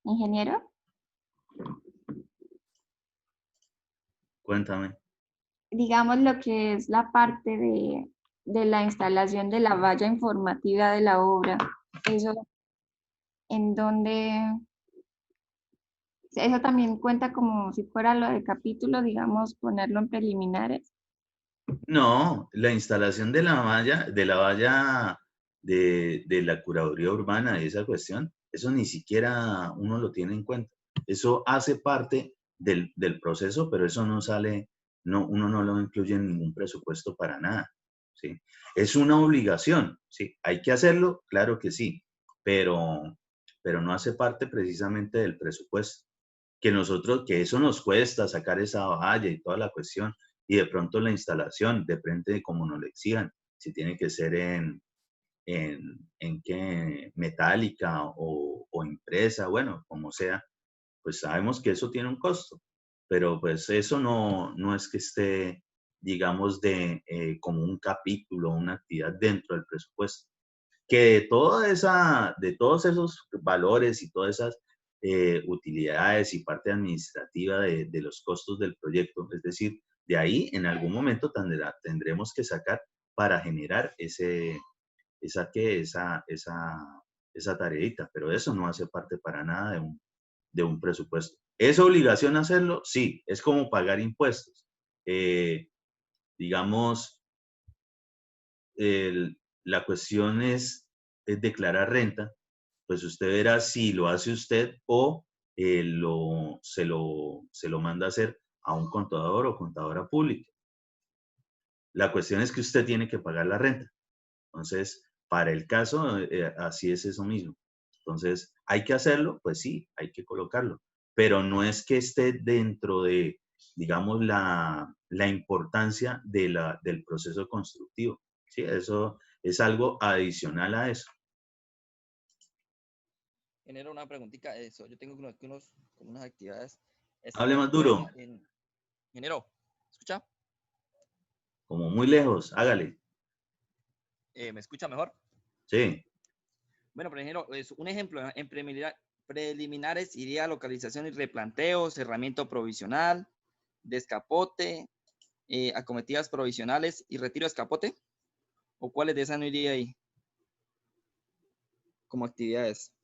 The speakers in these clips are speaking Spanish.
ingeniero. Cuéntame. Digamos lo que es la parte de la instalación de la valla informativa de la obra. Eso en donde, eso también cuenta como si fuera lo de capítulo, digamos, ponerlo en preliminares. No, la instalación de la valla de la curaduría urbana y esa cuestión, eso ni siquiera uno lo tiene en cuenta. Eso hace parte del proceso, pero eso no sale, no, uno no lo incluye en ningún presupuesto para nada, ¿sí? Es una obligación, ¿sí? Hay que hacerlo, claro que sí, pero no hace parte precisamente del presupuesto. Que eso nos cuesta sacar esa valla y toda la cuestión, y de pronto la instalación, depende de cómo nos lo exijan, si tiene que ser en qué, metálica o impresa, bueno, como sea, pues sabemos que eso tiene un costo, pero pues eso no es que esté, digamos, como un capítulo, una actividad dentro del presupuesto. Que de todos esos valores y todas esas utilidades y parte administrativa de los costos del proyecto, es decir, de ahí en algún momento tendremos que sacar para generar esa tareita, pero eso no hace parte para nada de un presupuesto. ¿Es obligación hacerlo? Sí, es como pagar impuestos. Digamos, la cuestión es declarar renta, pues usted verá si lo hace usted o se lo manda a hacer a un contador o contadora pública. La cuestión es que usted tiene que pagar la renta. Entonces, para el caso, así es eso mismo. Entonces, ¿hay que hacerlo? Pues sí, hay que colocarlo. Pero no es que esté dentro de, digamos, la importancia del proceso constructivo. Sí, eso es algo adicional a eso. Genero una preguntita. Eso, yo tengo como unas actividades. Hable más Bueno, duro, ingeniero, ¿escucha? como muy lejos, hágale. ¿Me escucha mejor? Sí. Bueno, por ejemplo, un ejemplo, en preliminares iría localización y replanteo, cerramiento provisional, descapote, acometidas provisionales y retiro de escapote. ¿O cuáles de esas no iría ahí como actividades?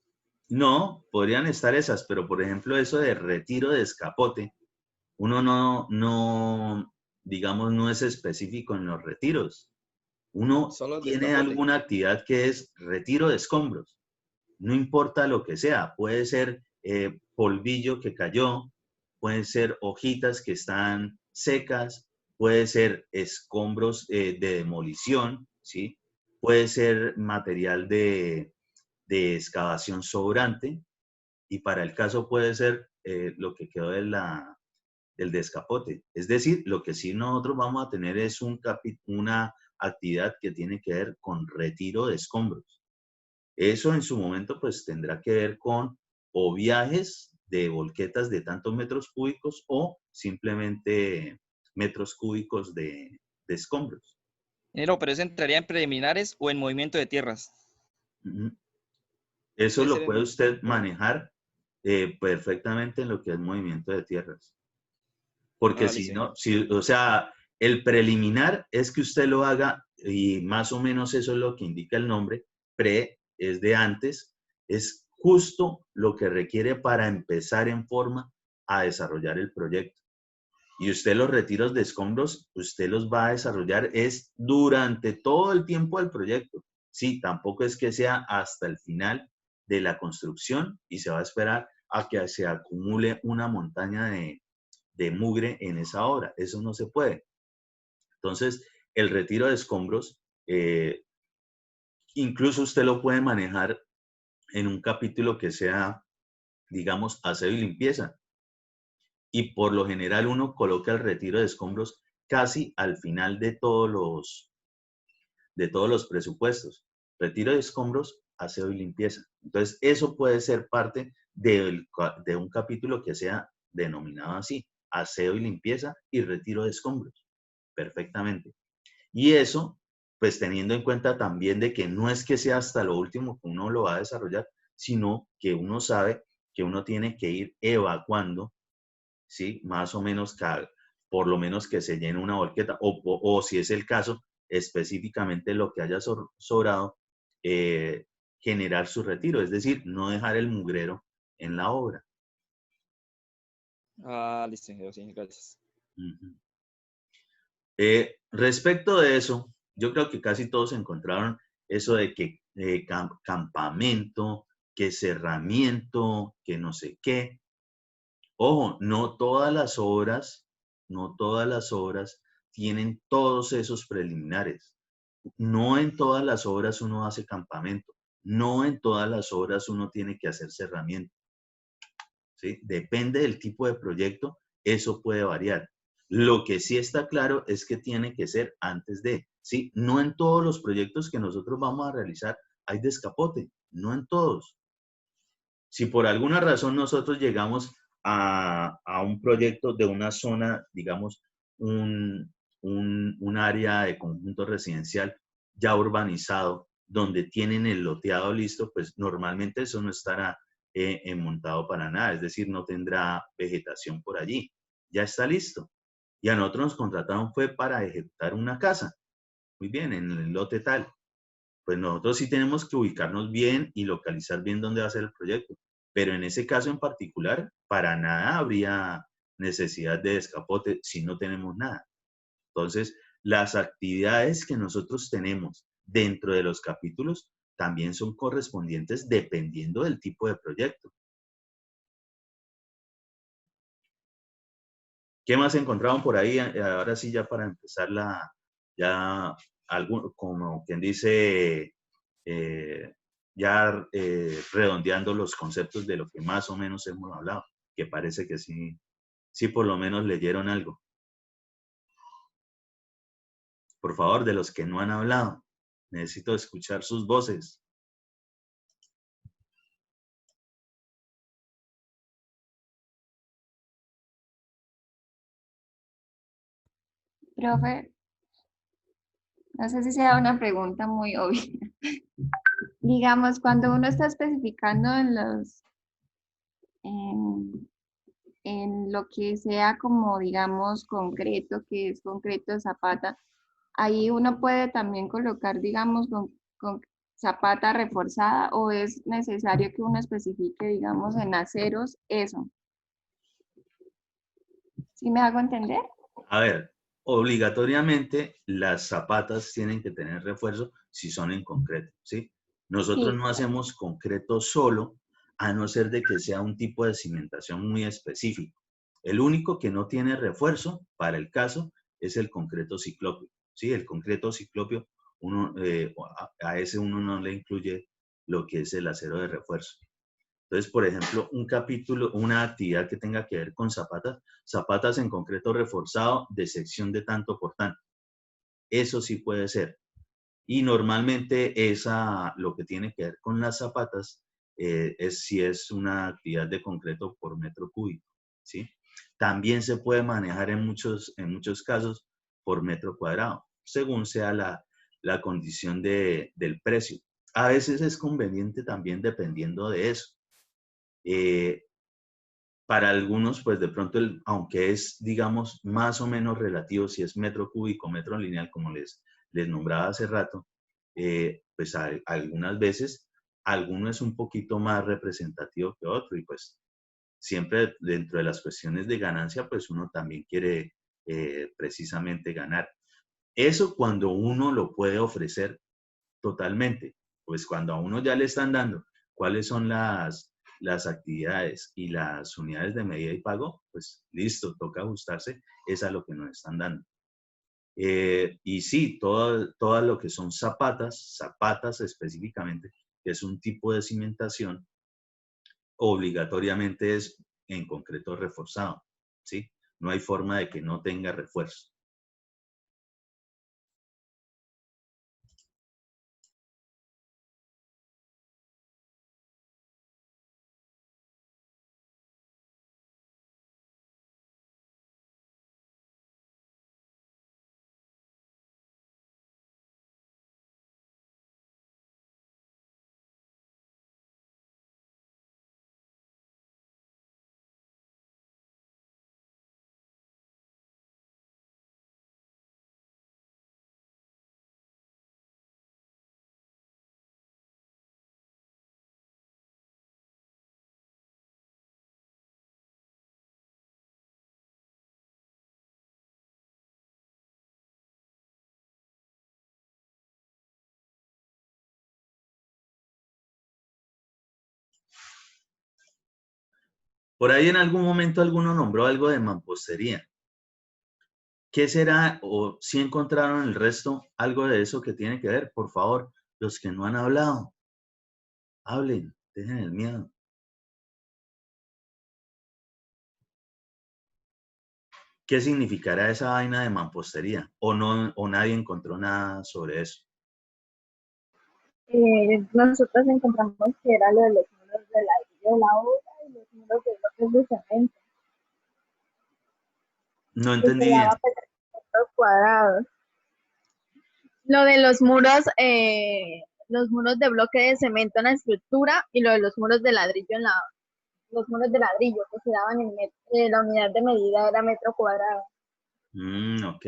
No, podrían estar esas, pero por ejemplo eso de retiro de escapote, uno digamos, no es específico en los retiros. Uno Solo el tiene descapote. alguna actividad que es retiro de escombros. No importa lo que sea, puede ser polvillo que cayó, pueden ser hojitas que están secas, puede ser escombros de demolición, ¿sí? Puede ser material de excavación sobrante, y para el caso puede ser lo que quedó del descapote. Es decir, lo que sí nosotros vamos a tener es una actividad que tiene que ver con retiro de escombros. Eso en su momento pues tendrá que ver con o viajes de volquetas de tantos metros cúbicos o simplemente metros cúbicos de escombros. Pero eso entraría en preliminares o en movimiento de tierras. Eso Puede ser lo puede usted bueno. manejar perfectamente en lo que es movimiento de tierras. Porque si Listo. no, o sea, el preliminar es que usted lo haga y más o menos eso es lo que indica el nombre. Pre es de antes, es justo lo que requiere para empezar en forma a desarrollar el proyecto. Y usted los retiros de escombros, usted los va a desarrollar es durante todo el tiempo del proyecto. Sí, tampoco es que sea hasta el final de la construcción y se va a esperar a que se acumule una montaña de mugre en esa obra. Eso no se puede. Entonces, el retiro de escombros, incluso usted lo puede manejar en un capítulo que sea, digamos, aseo y limpieza. Y por lo general uno coloca el retiro de escombros casi al final de todos los presupuestos. Retiro de escombros, aseo y limpieza. Entonces, eso puede ser parte de un capítulo que sea denominado así, aseo y limpieza y retiro de escombros. Perfectamente. Y eso, pues teniendo en cuenta también de que no es que sea hasta lo último que uno lo va a desarrollar, sino que uno sabe que uno tiene que ir evacuando, ¿sí? Más o menos por lo menos que se llene una volqueta, o si es el caso, específicamente lo que haya sobrado, generar su retiro, es decir, no dejar el mugrero en la obra. Ah, listo, ingeniero, sí, gracias. Uh-huh. Respecto de eso, yo creo que casi todos encontraron eso de que campamento, que cerramiento, que no sé qué. Ojo, no todas las obras tienen todos esos preliminares. No en todas las obras uno hace campamento. No en todas las obras uno tiene que hacer cerramiento. ¿Sí? Depende del tipo de proyecto, eso puede variar. Lo que sí está claro es que tiene que ser antes de, ¿sí? No en todos los proyectos que nosotros vamos a realizar hay descapote, no en todos. Si por alguna razón nosotros llegamos a un proyecto de una zona, digamos, un área de conjunto residencial ya urbanizado, donde tienen el loteado listo, pues normalmente eso no estará montado para nada, es decir, no tendrá vegetación por allí, ya está listo. Y a nosotros nos contrataron fue para ejecutar una casa, muy bien, en el lote tal. Pues nosotros sí tenemos que ubicarnos bien y localizar bien dónde va a ser el proyecto. Pero en ese caso en particular, para nada habría necesidad de descapote si no tenemos nada. Entonces, las actividades que nosotros tenemos dentro de los capítulos también son correspondientes dependiendo del tipo de proyecto. ¿Qué más encontraron por ahí? Ahora sí, ya para empezar ya como quien dice, ya redondeando los conceptos de lo que más o menos hemos hablado, que parece que sí, sí por lo menos leyeron algo. Por favor, de los que no han hablado, necesito escuchar sus voces. Profe, no sé si sea una pregunta muy obvia. Digamos, cuando uno está especificando en, en lo que sea como, digamos, concreto, que es concreto Zapata, ahí uno puede también colocar, digamos, con Zapata reforzada o es necesario que uno especifique, digamos, en aceros eso. ¿Sí me hago entender? A ver, obligatoriamente las zapatas tienen que tener refuerzo si son en concreto, ¿sí? Nosotros Sí, no hacemos concreto solo, a no ser de que sea un tipo de cimentación muy específico. El único que no tiene refuerzo para el caso es el concreto ciclópeo, ¿sí? El concreto ciclópeo, a ese uno no le incluye lo que es el acero de refuerzo. Entonces, por ejemplo, un capítulo, una actividad que tenga que ver con zapatas, zapatas en concreto reforzado de sección de tanto por tanto. Eso sí puede ser. Y normalmente lo que tiene que ver con las zapatas es si es una actividad de concreto por metro cúbico, ¿sí? También se puede manejar en muchos casos por metro cuadrado, según sea la condición del precio. A veces es conveniente también dependiendo de eso. Para algunos, pues de pronto, aunque es, digamos, más o menos relativo, si es metro cúbico, metro lineal, como les nombraba hace rato, pues algunas veces alguno es un poquito más representativo que otro y pues siempre dentro de las cuestiones de ganancia, pues uno también quiere precisamente ganar. Eso cuando uno lo puede ofrecer totalmente, pues cuando a uno ya le están dando cuáles son las actividades y las unidades de medida y pago, pues listo, toca ajustarse, es a lo que nos están dando. Y sí, todo lo que son zapatas específicamente, que es un tipo de cimentación, obligatoriamente es en concreto reforzado, ¿sí? No hay forma de que no tenga refuerzo. Por ahí en algún momento alguno nombró algo de mampostería. ¿Qué será o si encontraron el resto algo de eso que tiene que ver? Por favor, los que no han hablado, hablen, dejen el miedo. ¿Qué significará esa vaina de mampostería? ¿O no, o nadie encontró nada sobre eso? Nosotros encontramos que era lo de los muros de ladrillo de la obra y los muros de bloques de cemento, No que entendí se bien. daba metros cuadrados. Lo de los muros de bloque de cemento en la estructura y lo de los muros de ladrillo los muros de ladrillo que se daban la unidad de medida era metro cuadrado. Ok.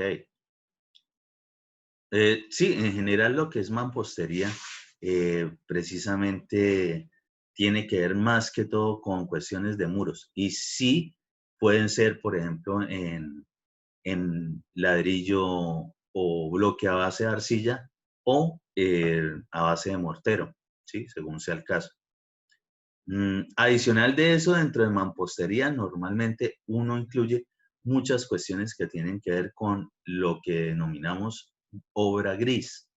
Sí, en general lo que es mampostería precisamente tiene que ver más que todo con cuestiones de muros. Y sí pueden ser, por ejemplo, en ladrillo o bloque a base de arcilla o a base de mortero, ¿sí? Según sea el caso. Adicional de eso, dentro de mampostería, normalmente uno incluye muchas cuestiones que tienen que ver con lo que denominamos obra gris.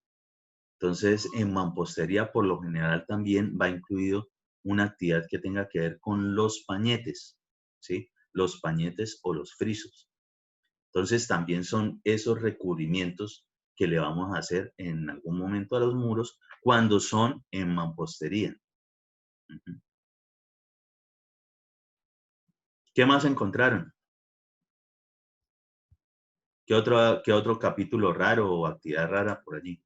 Entonces, en mampostería, por lo general, también va incluido una actividad que tenga que ver con los pañetes, ¿sí? Los pañetes o los frisos. Entonces, también son esos recubrimientos que le vamos a hacer en algún momento a los muros cuando son en mampostería. Ujú. ¿Qué más encontraron? ¿Qué otro capítulo raro o actividad rara por allí?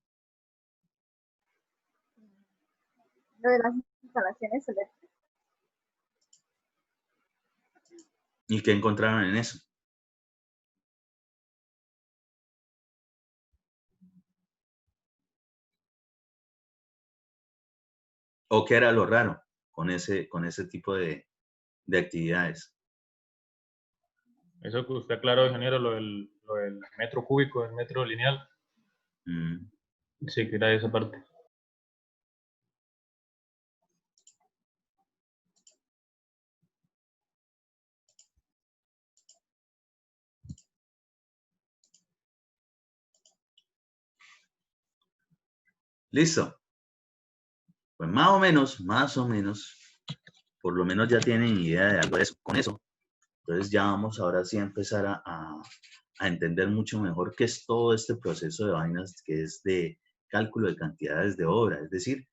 Lo de las instalaciones eléctricas. ¿Y qué encontraron en eso? ¿O qué era lo raro con ese tipo de actividades? Eso que usted aclaró, ingeniero, lo del metro cúbico, el metro lineal. Mm. Sí, que era esa parte. Listo. Pues más o menos, por lo menos ya tienen idea de algo de eso, con eso. Entonces ya vamos ahora sí a empezar a entender mucho mejor qué es todo este proceso de vainas que es de cálculo de cantidades de obra. Es decir,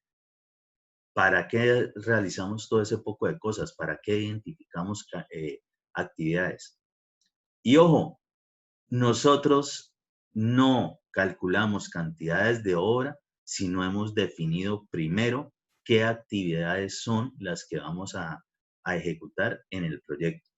¿para qué realizamos todo ese poco de cosas? ¿Para qué identificamos actividades? Y ojo, nosotros no calculamos cantidades de obra si no hemos definido primero qué actividades son las que vamos a ejecutar en el proyecto.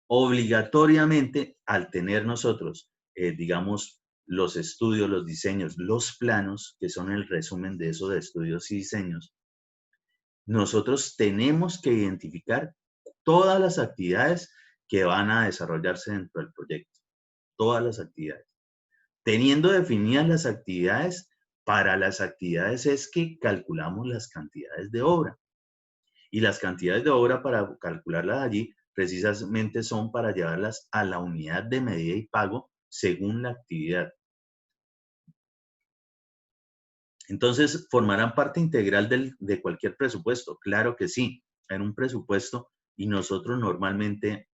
Obligatoriamente, al tener nosotros, digamos, los estudios, los diseños, los planos, que son el resumen de esos estudios y diseños, nosotros tenemos que identificar todas las actividades que van a desarrollarse dentro del proyecto. Todas las actividades. Teniendo definidas las actividades, para las actividades es que calculamos las cantidades de obra. Y las cantidades de obra para calcularlas allí precisamente son para llevarlas a la unidad de medida y pago según la actividad. Entonces, ¿formarán parte integral de cualquier presupuesto? Claro que sí, en un presupuesto y nosotros normalmente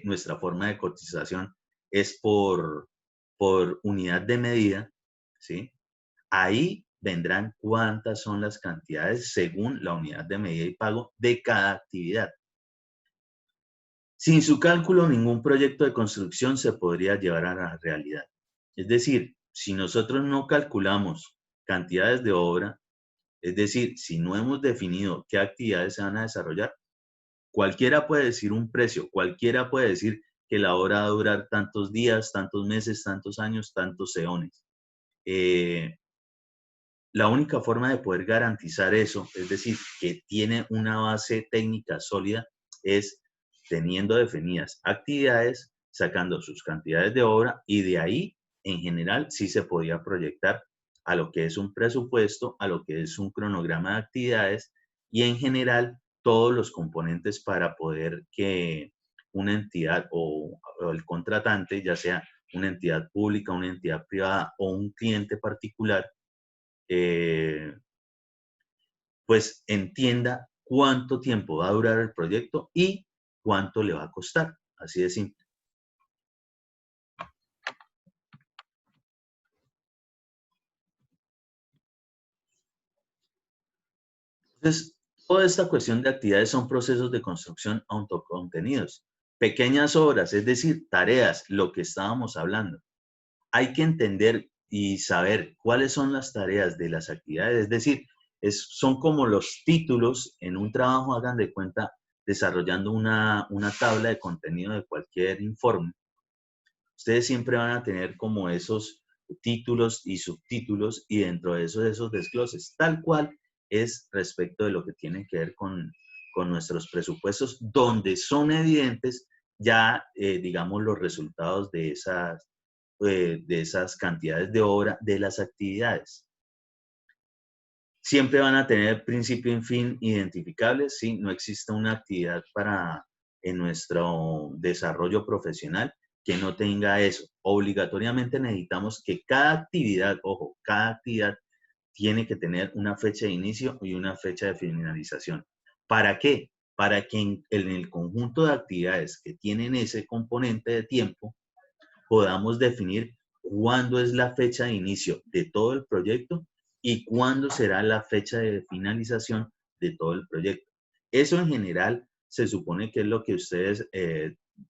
nuestra forma de cotización es por unidad de medida, ¿sí? Ahí vendrán cuántas son las cantidades según la unidad de medida y pago de cada actividad. Sin su cálculo, ningún proyecto de construcción se podría llevar a la realidad. Es decir, si nosotros no calculamos cantidades de obra, es decir, si no hemos definido qué actividades se van a desarrollar, cualquiera puede decir un precio, cualquiera puede decir que la obra va a durar tantos días, tantos meses, tantos años, tantos eones. La única forma de poder garantizar eso, es decir, que tiene una base técnica sólida, es teniendo definidas actividades, sacando sus cantidades de obra y de ahí, en general, sí se podía proyectar a lo que es un presupuesto, a lo que es un cronograma de actividades y en general todos los componentes para poder que una entidad o el contratante, ya sea una entidad pública, una entidad privada o un cliente particular, pues entienda cuánto tiempo va a durar el proyecto y cuánto le va a costar. Así de simple. Entonces, toda esta cuestión de actividades son procesos de construcción autocontenidos. Pequeñas obras, es decir, tareas, lo que estábamos hablando. Hay que entender y saber cuáles son las tareas de las actividades, es decir, son como los títulos en un trabajo, hagan de cuenta, desarrollando una tabla de contenido de cualquier informe. Ustedes siempre van a tener como esos títulos y subtítulos y dentro de esos desgloses, tal cual es respecto de lo que tiene que ver con nuestros presupuestos, donde son evidentes ya, digamos, los resultados de esas cantidades de obra, de las actividades. Siempre van a tener principio y fin identificables, ¿sí? No existe una actividad en nuestro desarrollo profesional que no tenga eso. Obligatoriamente necesitamos que cada actividad, ojo, cada actividad tiene que tener una fecha de inicio y una fecha de finalización. ¿Para qué? Para que en el conjunto de actividades que tienen ese componente de tiempo, podamos definir cuándo es la fecha de inicio de todo el proyecto y cuándo será la fecha de finalización de todo el proyecto. Eso en general se supone que es lo que ustedes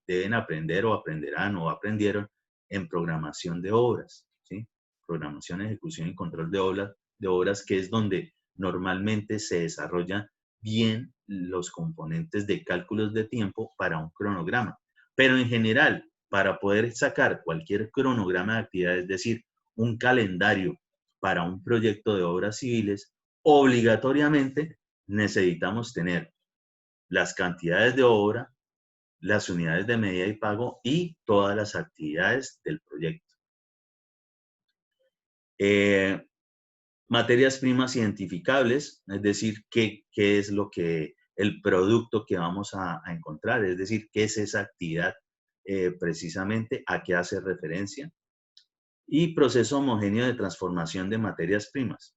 deben aprender o aprenderán o aprendieron en programación de obras, ¿sí? Programación, ejecución y control de obras, que es donde normalmente se desarrollan bien los componentes de cálculos de tiempo para un cronograma. Pero en general, para poder sacar cualquier cronograma de actividades, es decir, un calendario para un proyecto de obras civiles, obligatoriamente necesitamos tener las cantidades de obra, las unidades de medida y pago y todas las actividades del proyecto. Materias primas identificables, es decir, qué es el producto que vamos a encontrar, es decir, qué es esa actividad precisamente, a qué hace referencia. Y proceso homogéneo de transformación de materias primas.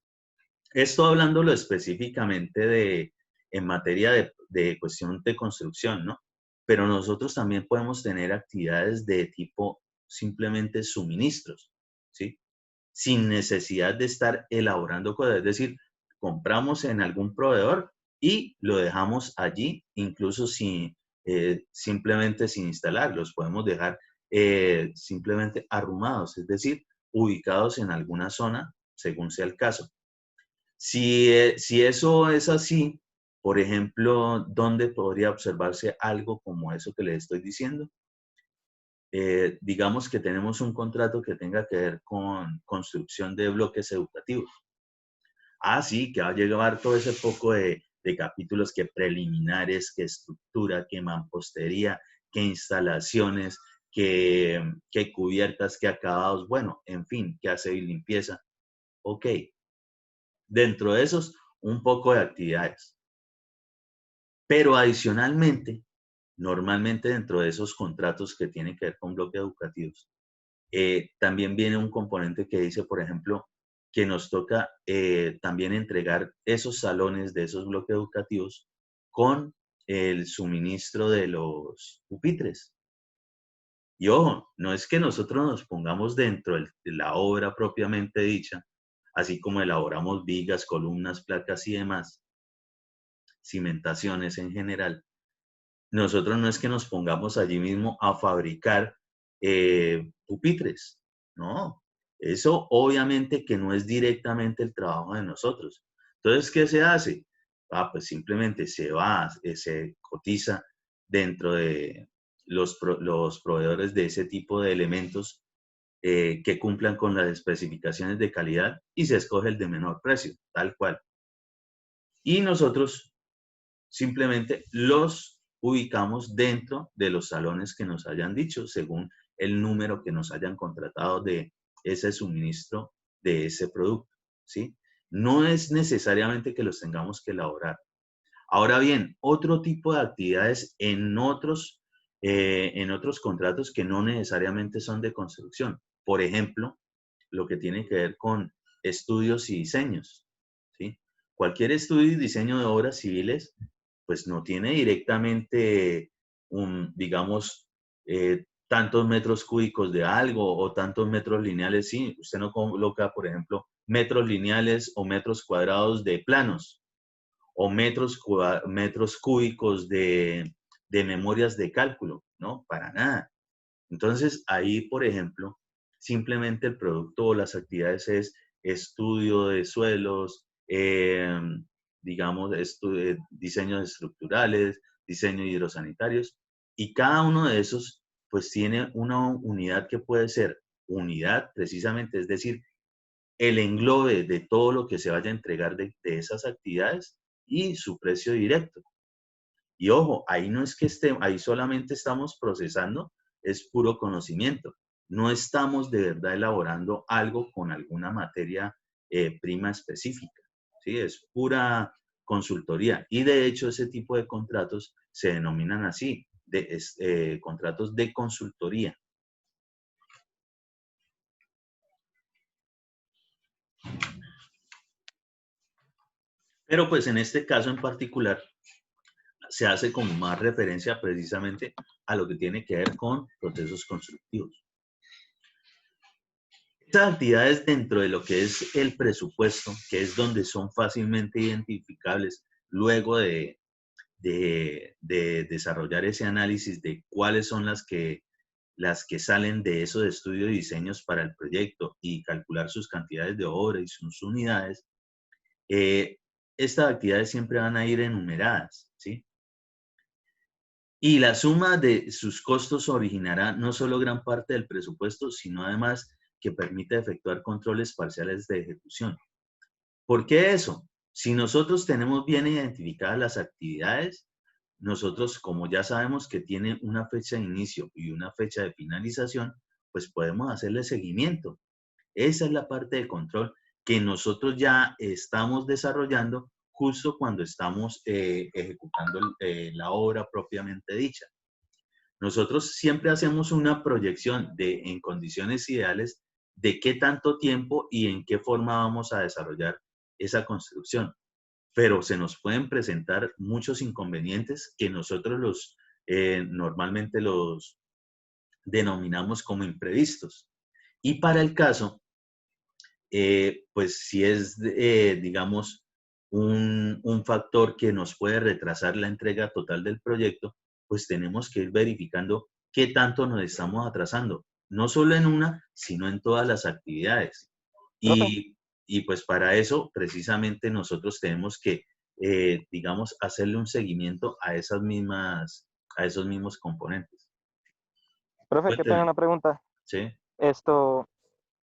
Esto hablándolo específicamente en materia de cuestión de construcción, ¿no? Pero nosotros también podemos tener actividades de tipo simplemente suministros, ¿sí? Sin necesidad de estar elaborando cosas. Es decir, compramos en algún proveedor y lo dejamos allí, incluso simplemente sin instalar. Los podemos dejar simplemente arrumados, es decir, ubicados en alguna zona, según sea el caso. Si eso es así, por ejemplo, ¿dónde podría observarse algo como eso que les estoy diciendo? Digamos que tenemos un contrato que tenga que ver con construcción de bloques educativos. Ah, sí, que va a llevar todo ese poco de capítulos, que preliminares, que estructura, que mampostería, que instalaciones, que cubiertas, que acabados, bueno, en fin, que aseo y limpieza. Ok. Dentro de esos, un poco de actividades. Pero adicionalmente, normalmente dentro de esos contratos que tienen que ver con bloques educativos, también viene un componente que dice, por ejemplo, que nos toca también entregar esos salones de esos bloques educativos con el suministro de los pupitres. Y ojo, no es que nosotros nos pongamos dentro de la obra propiamente dicha, así como elaboramos vigas, columnas, placas y demás, cimentaciones en general. Nosotros no es que nos pongamos allí mismo a fabricar pupitres, no. Eso obviamente que no es directamente el trabajo de nosotros. Entonces, ¿qué se hace? Pues simplemente se cotiza dentro de los proveedores de ese tipo de elementos que cumplan con las especificaciones de calidad y se escoge el de menor precio, tal cual. Y nosotros simplemente los ubicamos dentro de los salones que nos hayan dicho, según el número que nos hayan contratado de ese suministro de ese producto, ¿sí? No es necesariamente que los tengamos que elaborar. Ahora bien, otro tipo de actividades en otros contratos que no necesariamente son de construcción. Por ejemplo, lo que tiene que ver con estudios y diseños, ¿sí? Cualquier estudio y diseño de obras civiles, pues no tiene directamente digamos, tantos metros cúbicos de algo o tantos metros lineales, sí. Usted no coloca, por ejemplo, metros lineales o metros cuadrados de planos o metros cúbicos de memorias de cálculo, ¿no? Para nada. Entonces, ahí, por ejemplo, simplemente el producto o las actividades es estudio de suelos, digamos, diseños estructurales, diseños hidrosanitarios, y cada uno de esos, pues, tiene una unidad que puede ser unidad, precisamente, es decir, el englobe de todo lo que se vaya a entregar de esas actividades y su precio directo. Y ojo, ahí no es que ahí solamente estamos procesando, es puro conocimiento. No estamos de verdad elaborando algo con alguna materia prima específica, ¿sí? Es pura consultoría. Y de hecho ese tipo de contratos se denominan así, contratos de consultoría. Pero pues en este caso en particular, se hace como más referencia precisamente a lo que tiene que ver con procesos constructivos. Estas actividades dentro de lo que es el presupuesto, que es donde son fácilmente identificables luego de desarrollar ese análisis de cuáles son las que salen de esos estudios y diseños para el proyecto y calcular sus cantidades de obra y sus unidades, estas actividades siempre van a ir enumeradas, ¿sí? Y la suma de sus costos originará no solo gran parte del presupuesto, sino además que permite efectuar controles parciales de ejecución. ¿Por qué eso? Si nosotros tenemos bien identificadas las actividades, nosotros, como ya sabemos que tiene una fecha de inicio y una fecha de finalización, pues podemos hacerle seguimiento. Esa es la parte de control que nosotros ya estamos desarrollando justo cuando estamos ejecutando la obra propiamente dicha. Nosotros siempre hacemos una proyección en condiciones ideales de qué tanto tiempo y en qué forma vamos a desarrollar esa construcción. Pero se nos pueden presentar muchos inconvenientes que nosotros normalmente los denominamos como imprevistos. Y para el caso, pues si es, digamos, un factor que nos puede retrasar la entrega total del proyecto, pues tenemos que ir verificando qué tanto nos estamos atrasando, no solo en una, sino en todas las actividades. Y pues para eso, precisamente, nosotros tenemos que, digamos, hacerle un seguimiento a esos mismos componentes. Profe, qué pena una pregunta. Sí.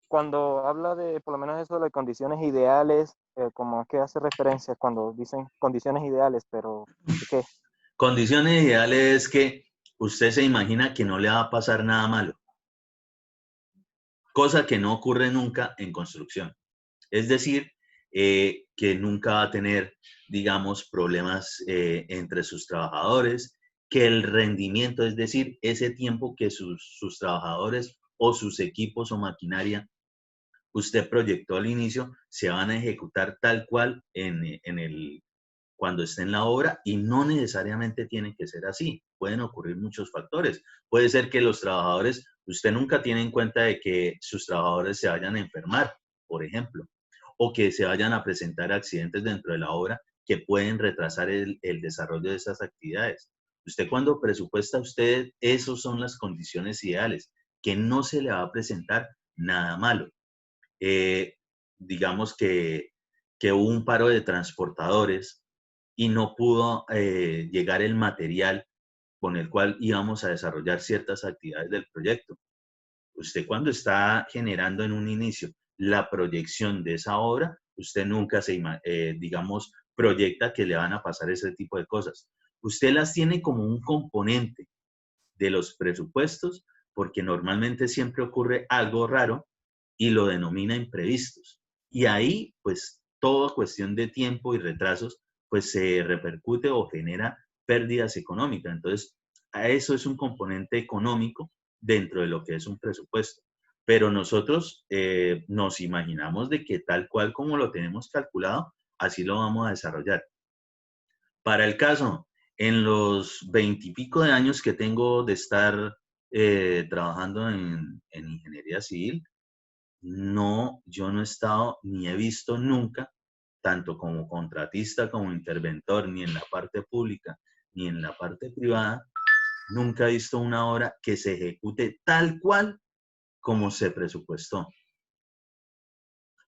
Cuando habla de, por lo menos eso de condiciones ideales, como que hace referencia cuando dicen condiciones ideales, pero ¿qué? Condiciones ideales es que usted se imagina que no le va a pasar nada malo. Cosa que no ocurre nunca en construcción. Es decir, que nunca va a tener, digamos, problemas entre sus trabajadores, que el rendimiento, es decir, ese tiempo que sus trabajadores o sus equipos o maquinaria usted proyectó al inicio, se van a ejecutar tal cual cuando esté en la obra, y no necesariamente tiene que ser así. Pueden ocurrir muchos factores. Puede ser que los trabajadores, usted nunca tiene en cuenta de que sus trabajadores se vayan a enfermar, por ejemplo, o que se vayan a presentar accidentes dentro de la obra que pueden retrasar el desarrollo de esas actividades. Usted cuando presupuesta, esas son las condiciones ideales, que no se le va a presentar nada malo. Digamos que hubo un paro de transportadores y no pudo llegar el material con el cual íbamos a desarrollar ciertas actividades del proyecto. Usted cuando está generando en un inicio la proyección de esa obra, usted nunca digamos, proyecta que le van a pasar ese tipo de cosas. Usted las tiene como un componente de los presupuestos porque normalmente siempre ocurre algo raro y lo denomina imprevistos. Y ahí, pues, toda cuestión de tiempo y retrasos, pues se repercute o genera pérdidas económicas. Entonces, a eso es un componente económico dentro de lo que es un presupuesto. Pero nosotros nos imaginamos de que tal cual como lo tenemos calculado, así lo vamos a desarrollar. Para el caso, en los 20 y pico de años que tengo de estar trabajando en ingeniería civil, no, yo no he estado ni he visto nunca, tanto como contratista como interventor, ni en la parte pública, ni en la parte privada, nunca he visto una obra que se ejecute tal cual como se presupuestó.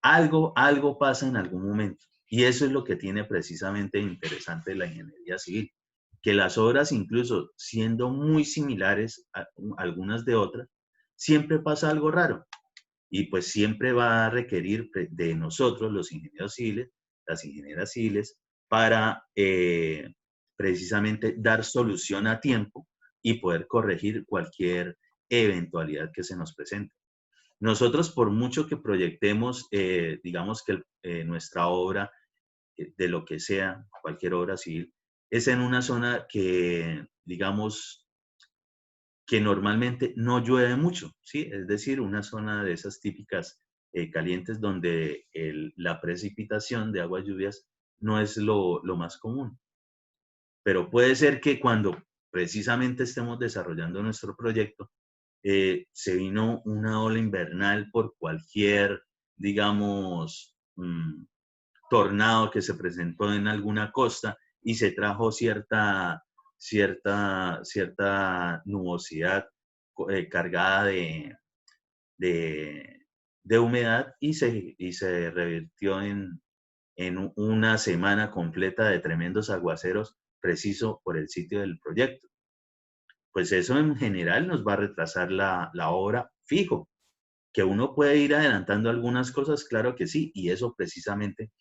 Algo pasa en algún momento. Y eso es lo que tiene precisamente interesante la ingeniería civil, que las obras, incluso siendo muy similares a algunas de otras, siempre pasa algo raro. Y pues siempre va a requerir de nosotros, los ingenieros civiles, las ingenieras civiles, para precisamente dar solución a tiempo y poder corregir cualquier eventualidad que se nos presente. Nosotros, por mucho que proyectemos, digamos que nuestra obra, de lo que sea, cualquier obra civil, es en una zona que, digamos, que normalmente no llueve mucho, ¿sí? Es decir, una zona de esas típicas calientes donde la precipitación de aguas lluvias no es lo más común. Pero puede ser que cuando precisamente estemos desarrollando nuestro proyecto, se vino una ola invernal por cualquier, digamos, tornado que se presentó en alguna costa y se trajo cierta nubosidad cargada de humedad y se revirtió en una semana completa de tremendos aguaceros preciso por el sitio del proyecto. Pues eso en general nos va a retrasar la obra fijo. Que uno puede ir adelantando algunas cosas, claro que sí, y eso precisamente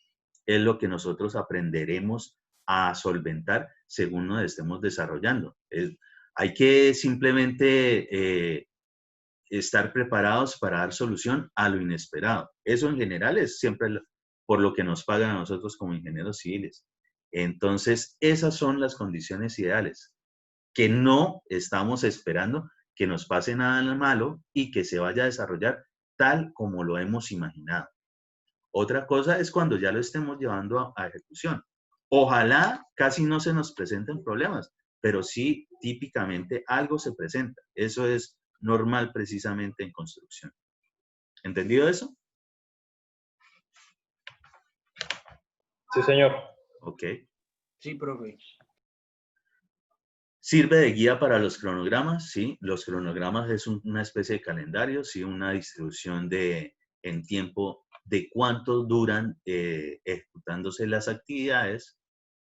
es lo que nosotros aprenderemos a solventar según nos estemos desarrollando. Hay que simplemente estar preparados para dar solución a lo inesperado. Eso en general es siempre por lo que nos pagan a nosotros como ingenieros civiles. Entonces, esas son las condiciones ideales, que no estamos esperando que nos pase nada malo y que se vaya a desarrollar tal como lo hemos imaginado. Otra cosa es cuando ya lo estemos llevando a ejecución. Ojalá casi no se nos presenten problemas, pero sí típicamente algo se presenta. Eso es normal precisamente en construcción. ¿Entendido eso? Sí, señor. Ok. Sí, profe. Sirve de guía para los cronogramas, sí. Los cronogramas es una especie de calendario, sí, una distribución en tiempo de cuánto duran ejecutándose las actividades.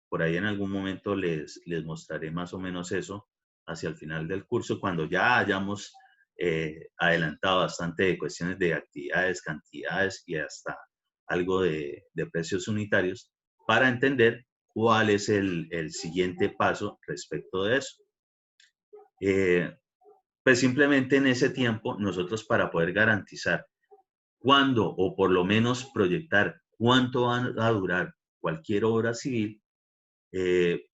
Por ahí en algún momento les mostraré más o menos eso hacia el final del curso, cuando ya hayamos adelantado bastante de cuestiones de actividades, cantidades y hasta algo de precios unitarios, para entender cuál es el siguiente paso respecto de eso. Pues simplemente en ese tiempo, nosotros para poder garantizar cuándo o por lo menos proyectar cuánto va a durar cualquier obra civil,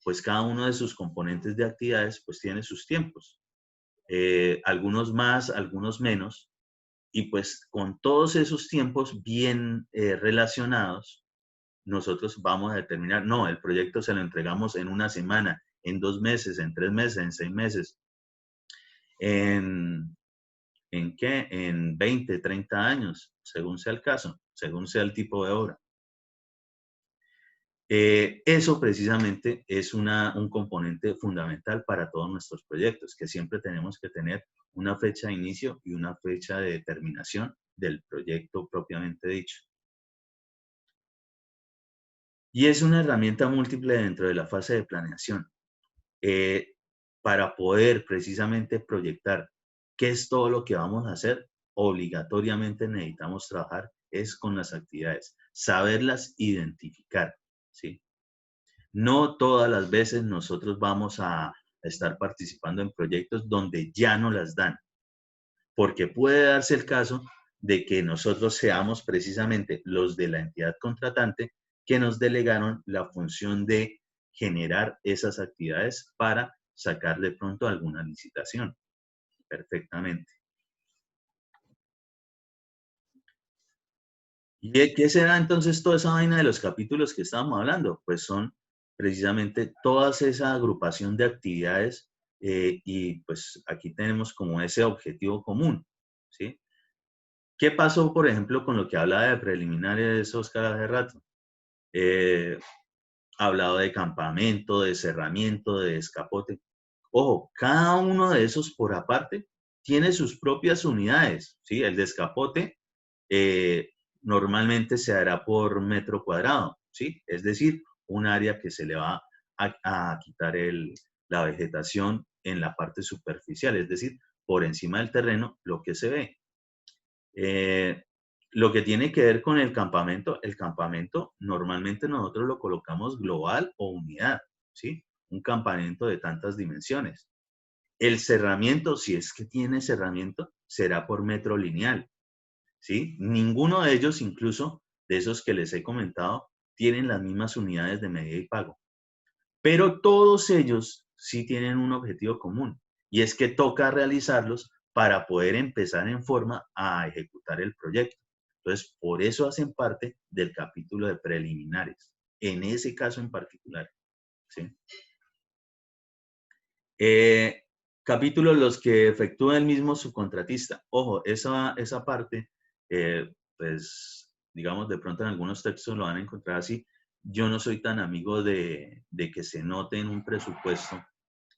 pues cada uno de sus componentes de actividades pues tiene sus tiempos. Algunos más, algunos menos. Y pues con todos esos tiempos bien relacionados, nosotros vamos a determinar, no, el proyecto se lo entregamos en una semana, en 2 meses, en 3 meses, en 6 meses. ¿En qué? En 20, 30 años, según sea el caso, según sea el tipo de obra. Eso precisamente es un componente fundamental para todos nuestros proyectos, que siempre tenemos que tener una fecha de inicio y una fecha de terminación del proyecto propiamente dicho. Y es una herramienta múltiple dentro de la fase de planeación. Para poder precisamente proyectar qué es todo lo que vamos a hacer, obligatoriamente necesitamos trabajar es con las actividades, saberlas identificar, ¿sí? No todas las veces nosotros vamos a estar participando en proyectos donde ya no las dan, porque puede darse el caso de que nosotros seamos precisamente los de la entidad contratante que nos delegaron la función de generar esas actividades para sacar de pronto alguna licitación. Perfectamente. ¿Y de qué será entonces toda esa vaina de los capítulos que estábamos hablando? Pues son precisamente toda esa agrupación de actividades y pues aquí tenemos como ese objetivo común, ¿sí? ¿Qué pasó, por ejemplo, con lo que hablaba de preliminares Oscar hace rato? Hablado de campamento, de cerramiento, de escapote. Ojo, cada uno de esos por aparte tiene sus propias unidades, ¿sí? El de escapote normalmente se hará por metro cuadrado, ¿sí? Es decir, un área que se le va a quitar la vegetación en la parte superficial, es decir, por encima del terreno, lo que se ve. Lo que tiene que ver con el campamento normalmente nosotros lo colocamos global o unidad, ¿sí? Un campamento de tantas dimensiones. El cerramiento, si es que tiene cerramiento, será por metro lineal, ¿sí? Ninguno de ellos, incluso de esos que les he comentado, tienen las mismas unidades de medida y pago. Pero todos ellos sí tienen un objetivo común, y es que toca realizarlos para poder empezar en forma a ejecutar el proyecto. Entonces, por eso hacen parte del capítulo de preliminares, en ese caso en particular, ¿sí? Capítulos los que efectúa el mismo subcontratista. Ojo, esa parte, pues, digamos, de pronto en algunos textos lo van a encontrar así. Yo no soy tan amigo de que se note en un presupuesto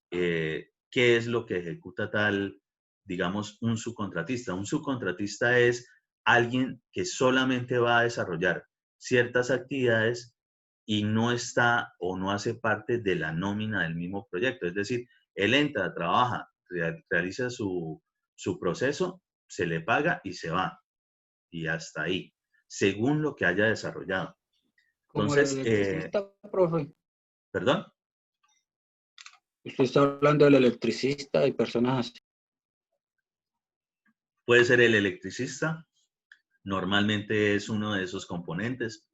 qué es lo que ejecuta tal, digamos, un subcontratista. Un subcontratista es alguien que solamente va a desarrollar ciertas actividades y no está o no hace parte de la nómina del mismo proyecto. Es decir, él entra, trabaja, realiza su proceso, se le paga y se va. Y hasta ahí, según lo que haya desarrollado. Como el Entonces, electricista, profe. ¿perdón? Usted está hablando del electricista y personas así. Puede ser el electricista, normalmente es uno de esos componentes.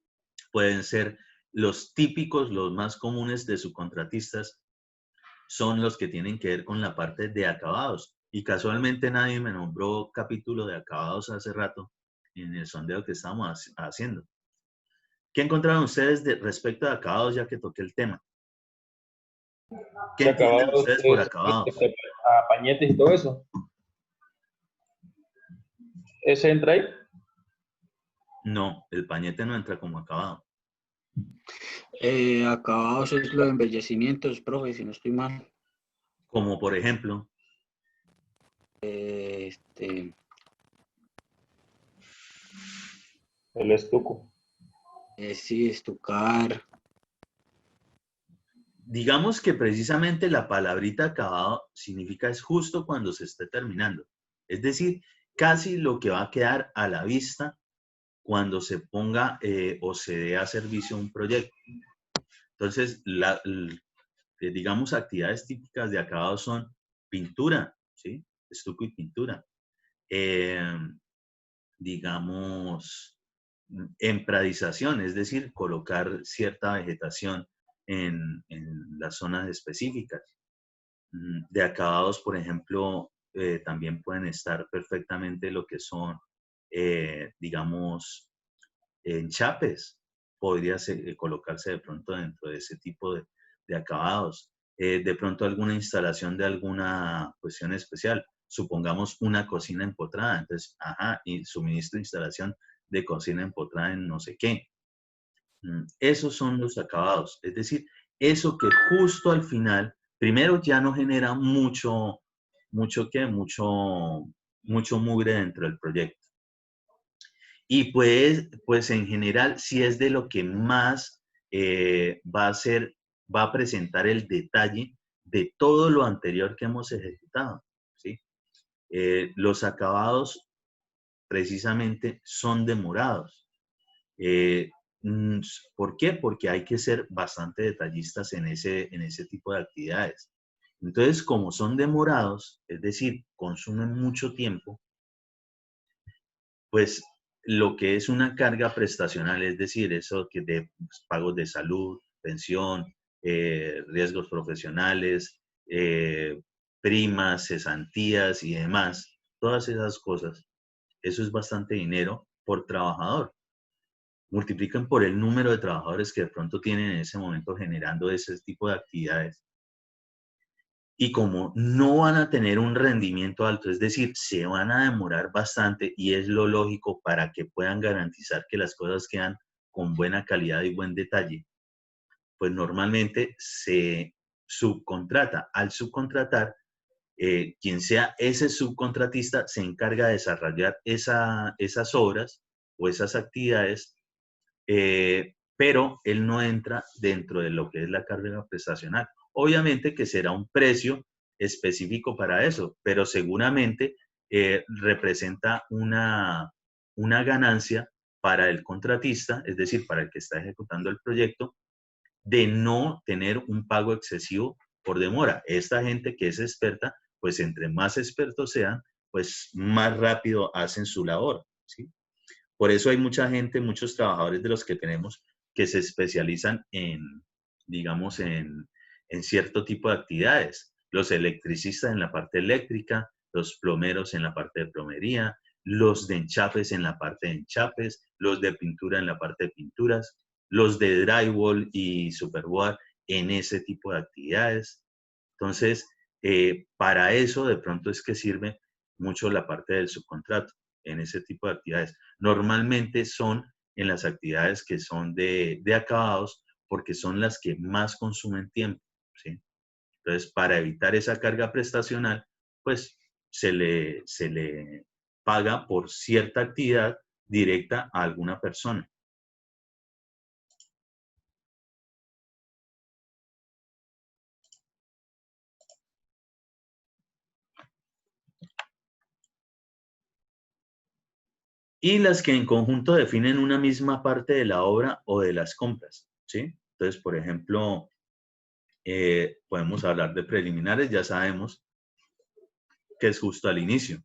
Pueden ser los típicos, los más comunes de subcontratistas, son los que tienen que ver con la parte de acabados. Y casualmente nadie me nombró capítulo de acabados hace rato en el sondeo que estábamos haciendo. ¿Qué encontraron ustedes respecto a acabados, ya que toqué el tema? ¿Qué entienden ustedes por acabados? A pañetes y todo eso. ¿Ese entra ahí? No, el pañete no entra como acabado. Acabados es lo de embellecimientos, profe, si no estoy mal. Como por ejemplo. El estuco. Sí, estucar. Digamos que precisamente la palabrita acabado significa es justo cuando se esté terminando. Es decir, casi lo que va a quedar a la vista cuando se ponga o se dé a servicio un proyecto. Entonces, digamos, actividades típicas de acabado son pintura, ¿sí? Estuco y pintura. Digamos, empradización, es decir, colocar cierta vegetación en las zonas específicas. De acabados, por ejemplo, también pueden estar perfectamente lo que son, digamos, enchapes. Podría colocarse de pronto dentro de ese tipo de acabados. De pronto alguna instalación de alguna cuestión especial. Supongamos una cocina empotrada. Entonces, y suministro de instalación de cocina empotrada en no sé qué. Esos son los acabados. Es decir, eso que justo al final, primero ya no genera mucho mugre dentro del proyecto. Y pues en general, sí es de lo que más va a presentar el detalle de todo lo anterior que hemos ejecutado, ¿sí? Los acabados precisamente son demorados. ¿Por qué? Porque hay que ser bastante detallistas en ese tipo de actividades. Entonces, como son demorados, es decir, consumen mucho tiempo, pues lo que es una carga prestacional, es decir, eso que de pagos de salud, pensión, riesgos profesionales, primas, cesantías y demás, todas esas cosas, eso es bastante dinero por trabajador. Multiplican por el número de trabajadores que de pronto tienen en ese momento generando ese tipo de actividades. Y como no van a tener un rendimiento alto, es decir, se van a demorar bastante y es lo lógico para que puedan garantizar que las cosas quedan con buena calidad y buen detalle, pues normalmente se subcontrata. Al subcontratar, quien sea ese subcontratista se encarga de desarrollar esas obras o esas actividades, pero él no entra dentro de lo que es la carga prestacional. Obviamente que será un precio específico para eso, pero seguramente representa una ganancia para el contratista, es decir, para el que está ejecutando el proyecto, de no tener un pago excesivo por demora. Esta gente que es experta, pues entre más expertos sean, pues más rápido hacen su labor, ¿sí? Por eso hay mucha gente, muchos trabajadores de los que tenemos que se especializan en, digamos, en cierto tipo de actividades. Los electricistas en la parte eléctrica, los plomeros en la parte de plomería, los de enchafes en la parte de enchafes, los de pintura en la parte de pinturas, los de drywall y superboard en ese tipo de actividades. Entonces, para eso de pronto es que sirve mucho la parte del subcontrato en ese tipo de actividades. Normalmente son en las actividades que son de acabados porque son las que más consumen tiempo, ¿sí? Entonces, para evitar esa carga prestacional, pues se le paga por cierta actividad directa a alguna persona. Y las que en conjunto definen una misma parte de la obra o de las compras, ¿sí? Entonces, por ejemplo, podemos hablar de preliminares, ya sabemos que es justo al inicio.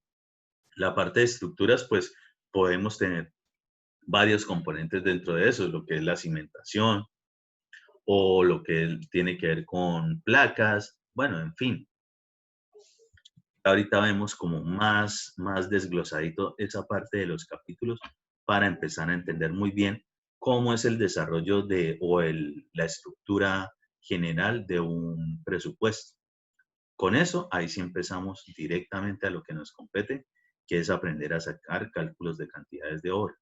La parte de estructuras, pues podemos tener varios componentes dentro de eso, lo que es la cimentación o lo que tiene que ver con placas, bueno, en fin. Ahorita vemos como más desglosadito esa parte de los capítulos para empezar a entender muy bien cómo es el desarrollo de la estructura general de un presupuesto. Con eso, ahí sí empezamos directamente a lo que nos compete, que es aprender a sacar cálculos de cantidades de obra.